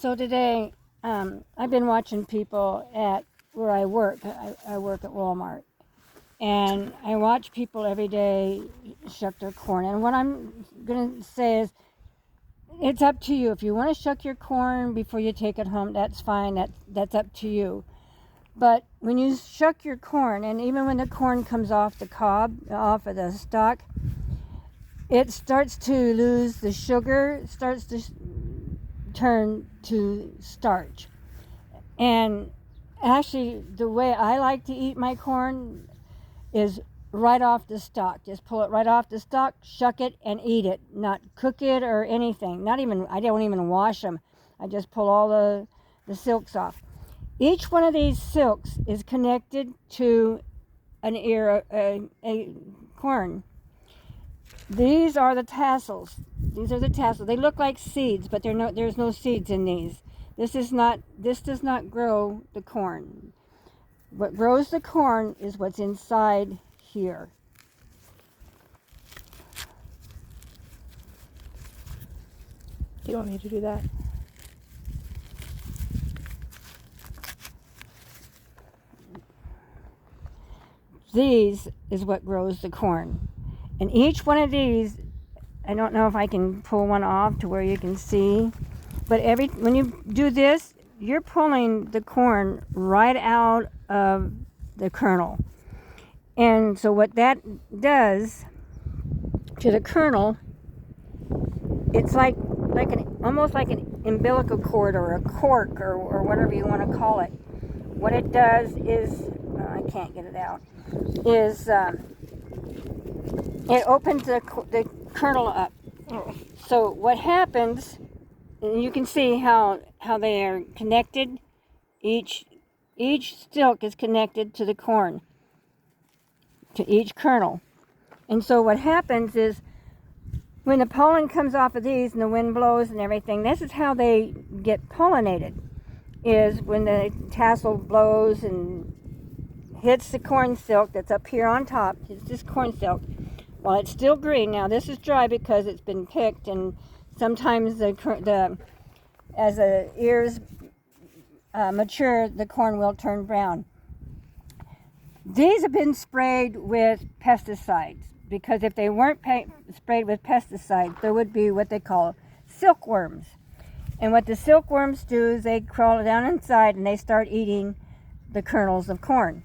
So today, I've been watching people at where I work. I work at Walmart. And I watch people every day shuck their corn. And what I'm going to say is, it's up to you. If you want to shuck your corn before you take it home, that's fine. That's up to you. But when you shuck your corn, and even when the corn comes off the cob, off of the stalk, it starts to lose the sugar, it starts to turn to starch. And actually, the way I like to eat my corn is right off the stalk. Just pull it right off the stalk, shuck it, and eat it. Not cook it or anything. I don't even wash them. I just pull all the silks off. Each one of these silks is connected to an ear, a corn. These are the tassels. These are the tassels. They look like seeds, but there's no seeds in these. This does not grow the corn. What grows the corn is what's inside here. Do you want me to do that? These is what grows the corn. And each one of these, I don't know if I can pull one off to where you can see, but when you do this, you're pulling the corn right out of the kernel. And so what that does to the kernel, it's almost like an umbilical cord or a cork or whatever you want to call it. What it does is, I can't get it out, is it opens the kernel up. So what happens, and you can see how they are connected. Each stalk is connected to the corn, to each kernel. And so what happens is, when the pollen comes off of these and the wind blows and everything, this is how they get pollinated, is when the tassel blows and hits the corn silk that's up here on top. It's this corn silk. While it's still green, now this is dry because it's been picked, and sometimes as the ears mature, the corn will turn brown. These have been sprayed with pesticides, because if they weren't sprayed with pesticides, there would be what they call silkworms. And what the silkworms do is they crawl down inside and they start eating the kernels of corn.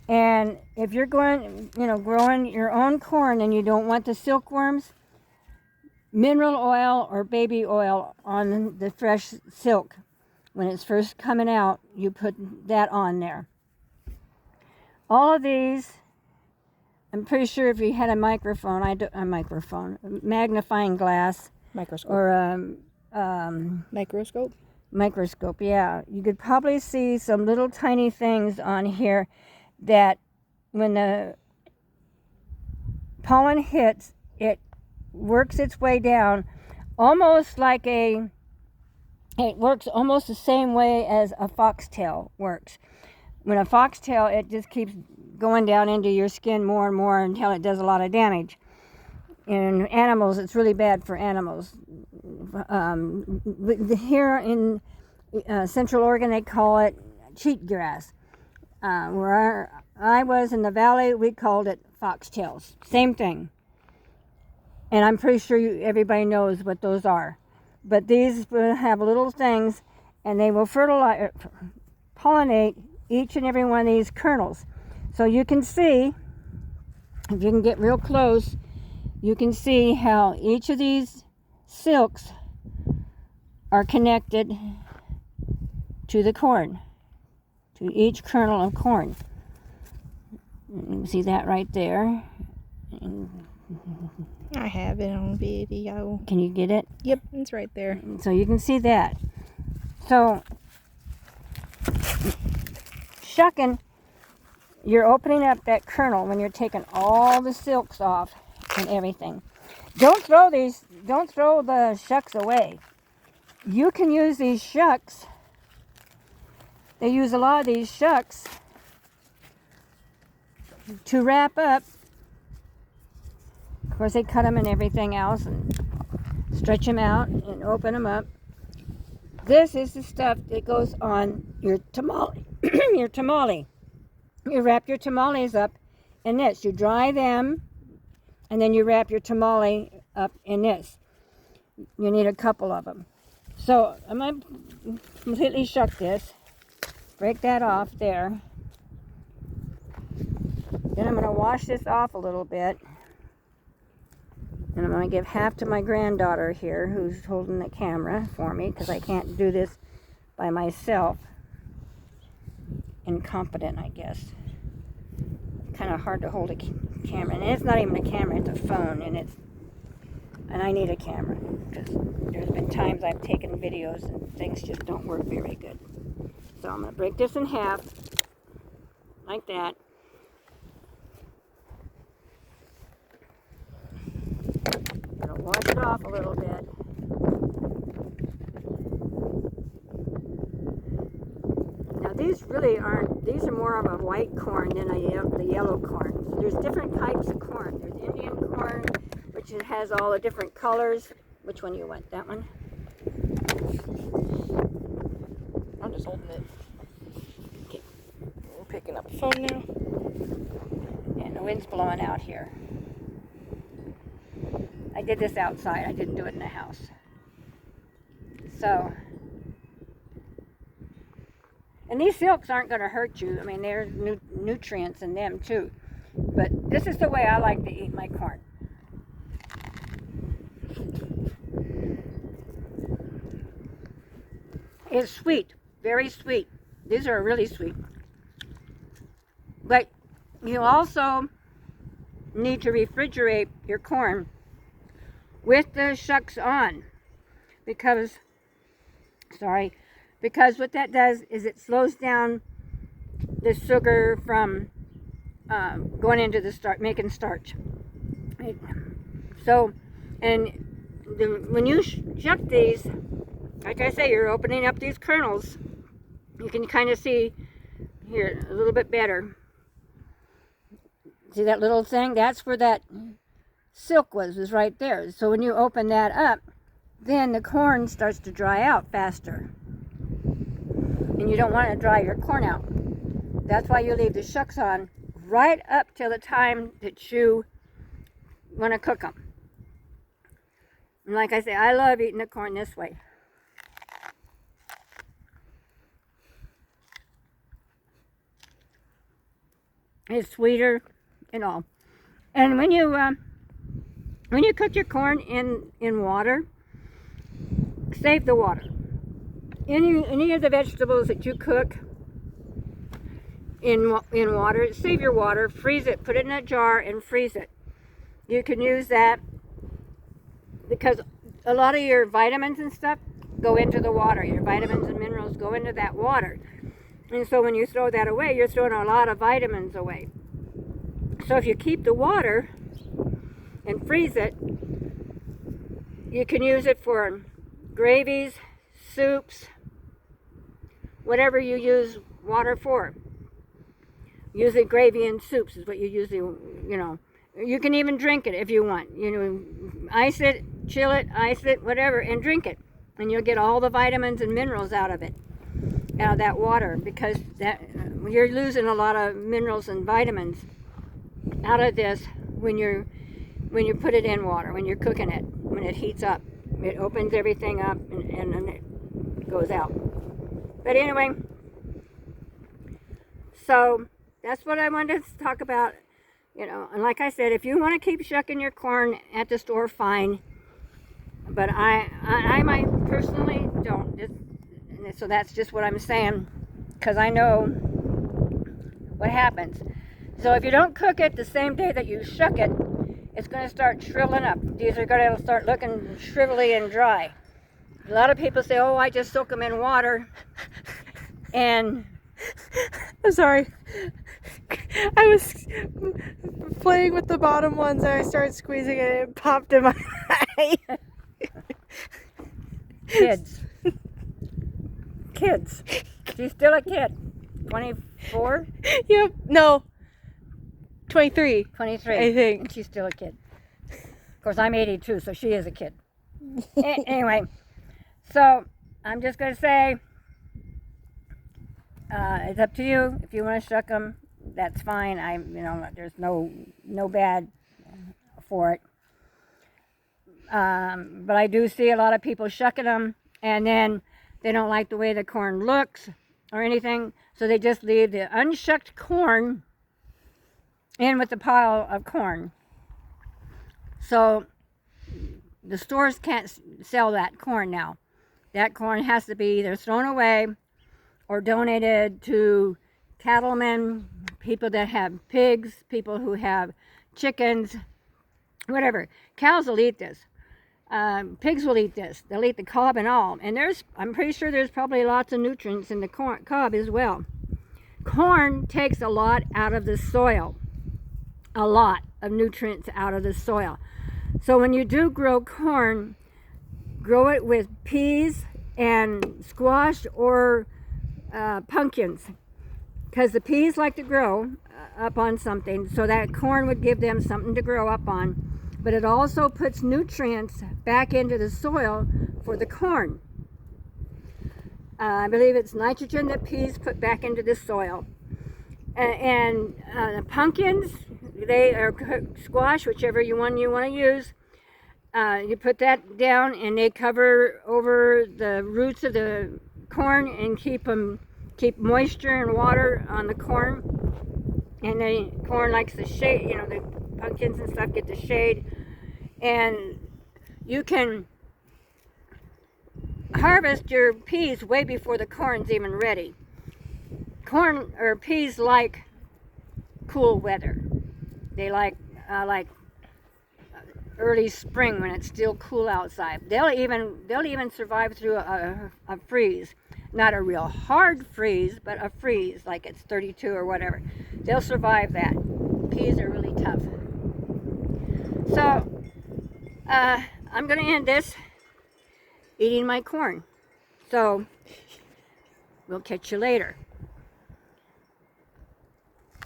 And if you're growing your own corn and you don't want the silkworms, mineral oil or baby oil on the fresh silk, when it's first coming out, you put that on there. All of these, I'm pretty sure if you had a magnifying glass, Microscope. or microscope, yeah, you could probably see some little tiny things on here that when the pollen hits, it works its way down it works almost the same way as a foxtail works. When a foxtail, it just keeps going down into your skin more and more until it does a lot of damage. In animals, it's really bad for animals. Here in Central Oregon, they call it cheatgrass. Where I was in the valley, we called it foxtails. Same thing. And I'm pretty sure everybody knows what those are. But these will have little things, and they will pollinate each and every one of these kernels. So you can see, if you can get real close, you can see how each of these silks are connected to the corn, to each kernel of corn. You can see that right there. I have it on video. Can you get it? Yep, it's right there. So you can see that. So, shucking, you're opening up that kernel when you're taking all the silks off and everything. Don't throw the shucks away. You can use these shucks. They use a lot of these shucks to wrap up. Of course, they cut them and everything else and stretch them out and open them up. This is the stuff that goes on your tamale. Your tamale. You wrap your tamales up in this. You dry them, and then you wrap your tamale up in this. You need a couple of them. So I'm going to completely shuck this. Break that off there. Then I'm going to wash this off a little bit. And I'm going to give half to my granddaughter here, who's holding the camera for me, because I can't do this by myself. Incompetent, I guess. Kind of hard to hold a camera. And it's not even a camera, it's a phone. And I need a camera, because there's been times I've taken videos and things just don't work very good. So I'm going to break this in half, like that. I'm going to wash it off a little bit. Now these really aren't, these are more of a white corn than the yellow corn. There's different types of corn. There's Indian corn, which has all the different colors. Which one you want? That one? I'm just holding it. Okay. We're picking up the phone now. And the wind's blowing out here. I did this outside. I didn't do it in the house. So, and these silks aren't going to hurt you. I mean, there's nutrients in them too. But this is the way I like to eat my corn. It's sweet, very sweet. These are really sweet. But you also need to refrigerate your corn with the shucks on, because what that does is it slows down the sugar from going into the making starch. So, and when you shuck these, like I say, you're opening up these kernels. You can kind of see here a little bit better. See that little thing? That's where that silk was right there. So when you open that up, then the corn starts to dry out faster. And you don't want to dry your corn out. That's why you leave the shucks on right up till the time that you want to cook them. And like I say, I love eating the corn this way. It's sweeter and all. And when you cook your corn in water, save the water. Any of the vegetables that you cook in water, save your water, freeze it, put it in a jar and freeze it. You can use that because a lot of your vitamins and stuff go into the water. Your vitamins and minerals go into that water. And so when you throw that away, you're throwing a lot of vitamins away. So if you keep the water and freeze it, you can use it for gravies, soups, whatever you use water for. Usually gravy and soups is what you usually, You can even drink it if you want. Ice it, chill it, ice it, whatever, and drink it. And you'll get all the vitamins and minerals out of it. Out of that water, because you're losing a lot of minerals and vitamins out of this when you put it in water, when you're cooking it, when it heats up. It opens everything up and then it goes out. But anyway, so that's what I wanted to talk about. And like I said, if you want to keep shucking your corn at the store, fine. But I might personally don't. So that's just what I'm saying, because I know what happens. So if you don't cook it the same day that you shuck it, it's going to start shriveling up. These are going to start looking shrivelly and dry. A lot of people say, oh, I just soak them in water. And I'm sorry. I was playing with the bottom ones and I started squeezing it and it popped in my eye. Kids. She's still a kid. 24? Yep. No. 23. 23. I think. She's still a kid. Of course, I'm 82, so she is a kid. Anyway, so I'm just going to say, it's up to you. If you want to shuck them, that's fine. There's no bad for it. But I do see a lot of people shucking them, and then they don't like the way the corn looks or anything, so they just leave the unshucked corn in with the pile of corn. So the stores can't sell that corn now. That corn has to be either thrown away or donated to cattlemen, people that have pigs, people who have chickens, whatever. Cows will eat this. Pigs will eat this. They'll eat the cob and all. And I'm pretty sure there's probably lots of nutrients in the cob as well. Corn takes a lot out of the soil. A lot of nutrients out of the soil. So when you do grow corn, grow it with peas and squash or pumpkins. Because the peas like to grow up on something, so that corn would give them something to grow up on. But it also puts nutrients back into the soil for the corn. I believe it's nitrogen that peas put back into the soil. And pumpkins, they are squash, whichever one you want to use. You put that down and they cover over the roots of the corn and keep moisture and water on the corn. And the corn likes the shade, the pumpkins and stuff get the shade. And you can harvest your peas way before the corn's even ready. Corn or peas like cool weather. They like early spring when it's still cool outside. They'll even survive through a freeze. Not a real hard freeze, but a freeze, like it's 32 or whatever. They'll survive that. Peas are really tough. So, I'm going to end this eating my corn. So, we'll catch you later.